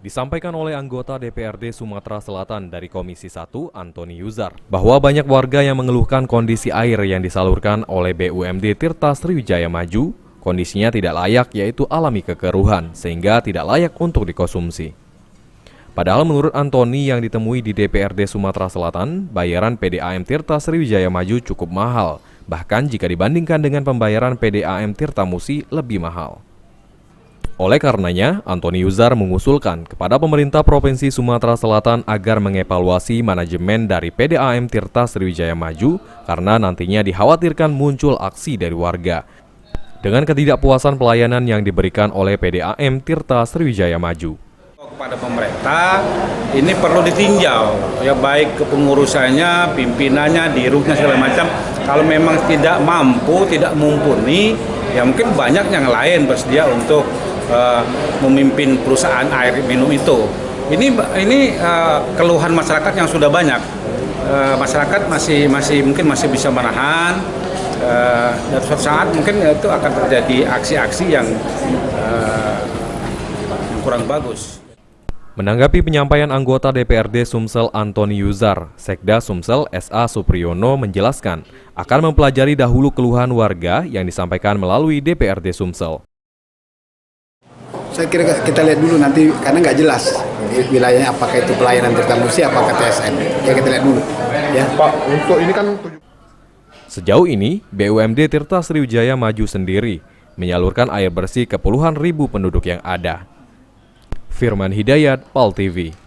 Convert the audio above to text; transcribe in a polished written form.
Disampaikan oleh anggota DPRD Sumatera Selatan dari Komisi 1, Antoni Yuzar, bahwa banyak warga yang mengeluhkan kondisi air yang disalurkan oleh BUMD Tirta Sriwijaya Maju, kondisinya tidak layak yaitu alami kekeruhan, sehingga tidak layak untuk dikonsumsi. Padahal menurut Antoni yang ditemui di DPRD Sumatera Selatan, bayaran PDAM Tirta Sriwijaya Maju cukup mahal, bahkan jika dibandingkan dengan pembayaran PDAM Tirta Musi lebih mahal. Oleh karenanya, Antoni Yuzar mengusulkan kepada pemerintah Provinsi Sumatera Selatan agar mengevaluasi manajemen dari PDAM Tirta Sriwijaya Maju karena nantinya dikhawatirkan muncul aksi dari warga dengan ketidakpuasan pelayanan yang diberikan oleh PDAM Tirta Sriwijaya Maju. Kepada pemerintah, ini perlu ditinjau, ya baik kepengurusannya, pimpinannya, dirutnya segala macam. Kalau memang tidak mampu, tidak mumpuni, ya mungkin banyak yang lain bersedia untuk memimpin perusahaan air minum itu. Ini keluhan masyarakat yang sudah banyak. Masyarakat mungkin masih bisa menahan. Dan suatu saat mungkin itu akan terjadi aksi-aksi yang kurang bagus. Menanggapi penyampaian anggota DPRD Sumsel Antoni Yuzar, Sekda Sumsel S.A. Supriyono menjelaskan akan mempelajari dahulu keluhan warga yang disampaikan melalui DPRD Sumsel. Saya kira kita lihat dulu nanti karena nggak jelas wilayahnya apakah itu pelayanan Tirta Musi apakah TSN. Ya kita lihat dulu. Ya Pak, untuk ini kan sejauh ini BUMD Tirta Sriwijaya Maju sendiri menyalurkan air bersih ke puluhan ribu penduduk yang ada. Firman Hidayat, PAL TV.